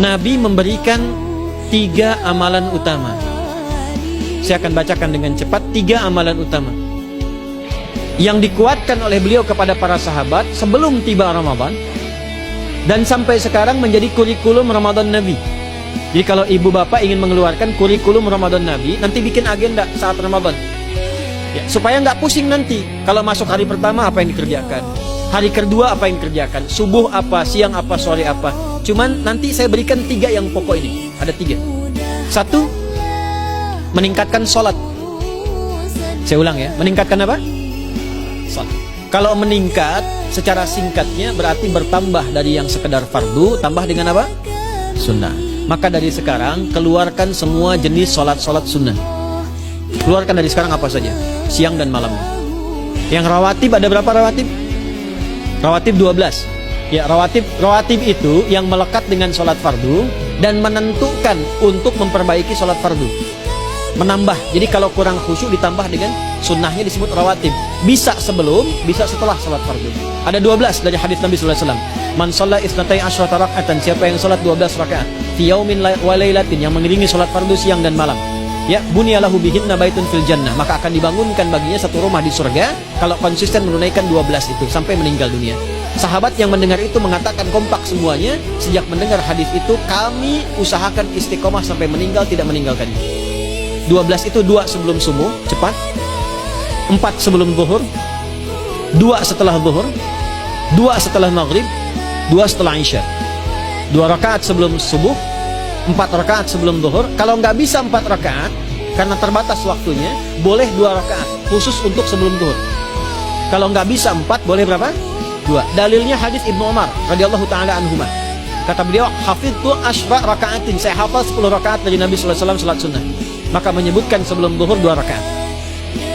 Nabi memberikan 3 amalan utama. Saya akan bacakan dengan cepat 3 amalan utama yang dikuatkan oleh beliau kepada para sahabat sebelum tiba Ramadan dan sampai sekarang menjadi kurikulum Ramadan Nabi. Jadi kalau ibu bapak ingin mengeluarkan kurikulum Ramadan Nabi, nanti bikin agenda saat Ramadan ya, supaya nggak pusing nanti. Kalau masuk hari pertama apa yang dikerjakan, hari kedua apa yang dikerjakan, subuh apa, siang apa, sore apa. Cuman nanti saya berikan 3 yang pokok ini. Ada 3. 1, meningkatkan sholat. Saya ulang ya, meningkatkan apa? Sholat. Kalau meningkat secara singkatnya berarti bertambah dari yang sekedar fardu, tambah dengan apa? Sunnah. Maka dari sekarang keluarkan semua jenis sholat-sholat sunnah. Keluarkan dari sekarang apa saja, siang dan malam. Yang rawatib ada berapa rawatib? Rawatib 12. Ya, rawatib itu yang melekat dengan sholat fardu dan menentukan untuk memperbaiki sholat fardu. Menambah. Jadi kalau kurang khusyuk ditambah dengan sunnahnya disebut rawatib. Bisa sebelum, bisa setelah sholat fardu. Ada 12 dari hadis Nabi sallallahu alaihi wasallam. Man shalla isnatai asyrata raka'atan, siapa yang sholat 12 rakaat fi yaumin wa lailatin, yang mengiringi sholat fardu siang dan malam. Ya, bunyalahu bihinna baitun fil jannah, maka akan dibangunkan baginya satu rumah di surga kalau konsisten menunaikan 12 itu sampai meninggal dunia. Sahabat yang mendengar itu mengatakan kompak semuanya, sejak mendengar hadis itu kami usahakan istiqomah sampai meninggal tidak meninggalkannya. 12 itu 2 sebelum subuh, cepat. 4 sebelum zuhur, 2 setelah zuhur, 2 setelah maghrib, 2 setelah isya. 2 rakaat sebelum subuh, 4 rakaat sebelum zuhur. Kalau nggak bisa 4 rakaat karena terbatas waktunya, boleh 2 rakaat khusus untuk sebelum zuhur. Kalau nggak bisa 4, boleh berapa? 2. Dalilnya hadis Ibnu Umar radhiyallahu taala anhuma. Kata beliau, hafidtu asyra rakaatin, saya hafal 10 rakaat dari Nabi sallallahu alaihi wasallam salat sunnah. Maka menyebutkan sebelum zuhur 2 rakaat.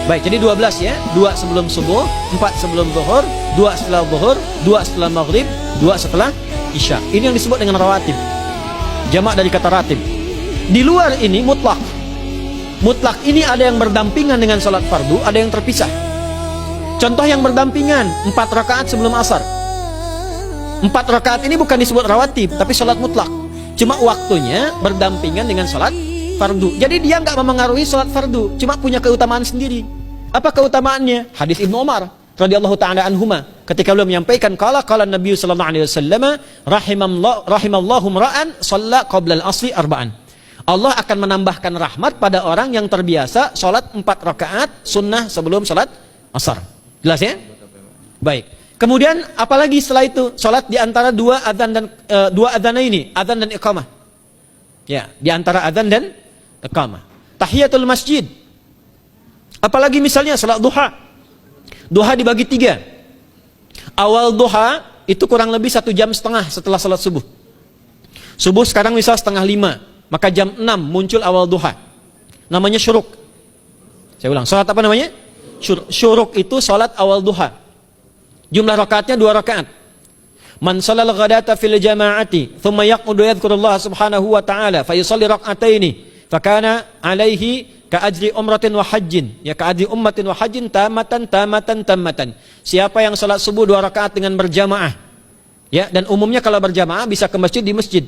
Baik, jadi 12 ya. 2 sebelum subuh, 4 sebelum zuhur, 2 setelah zuhur, 2 setelah maghrib, 2 setelah isya. Ini yang disebut dengan rawatib. Jamak dari kata ratib. Di luar ini mutlak. Mutlak ini ada yang berdampingan dengan salat fardu, ada yang terpisah. Contoh yang berdampingan, 4 rakaat sebelum asar. 4 rakaat ini bukan disebut rawatib, tapi salat mutlak. Cuma waktunya berdampingan dengan salat fardu. Jadi dia nggak memengaruhi salat fardu, cuma punya keutamaan sendiri. Apa keutamaannya? Hadis Ibnu Umar radhiyallahu taala anhuma, ketika beliau menyampaikan qala Nabi sallallahu alaihi wasallam, rahimallahu ra'an shalla qabla al-asri arba'an. Allah akan menambahkan rahmat pada orang yang terbiasa salat 4 rakaat sunnah sebelum salat asar. Jelas ya? Baik. Kemudian apalagi setelah itu? Salat di antara 2 adzan dan 2 adzan ini, adzan dan iqamah. Ya, di antara adzan dan iqamah. Tahiyatul masjid. Apalagi misalnya salat duha. Duha dibagi 3. Awal duha itu kurang lebih 1,5 jam setelah salat subuh. Subuh sekarang misal 4:30, maka jam 6 muncul awal duha. Namanya syuruk. Saya ulang, salat apa namanya? Syuruk itu salat awal duha. Jumlah rakaatnya 2 rakaat. Man shalal ghadata fil jama'ati thumma yaqudu yadhkurullah subhanahu wa ta'ala fa yusalli rak'ataini fa kana alaihi ka ajri umratin wa hajjin, ya ka ajri ummatin wa hajjin tamatan. Siapa yang salat subuh 2 rakaat dengan berjamaah, ya, dan umumnya kalau berjamaah bisa ke masjid di masjid.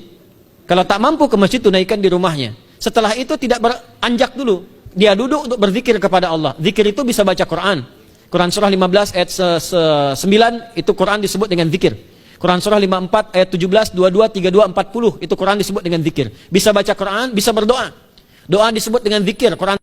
Kalau tak mampu ke masjid, tunaikan di rumahnya. Setelah itu tidak beranjak dulu, dia duduk untuk berzikir kepada Allah. Zikir itu bisa baca Quran. Quran surah 15 ayat 9 itu Quran disebut dengan zikir. Quran surah 54 ayat 17, 22, 32, 40 itu Quran disebut dengan zikir. Bisa baca Quran, bisa berdoa. Doa disebut dengan zikir. Quran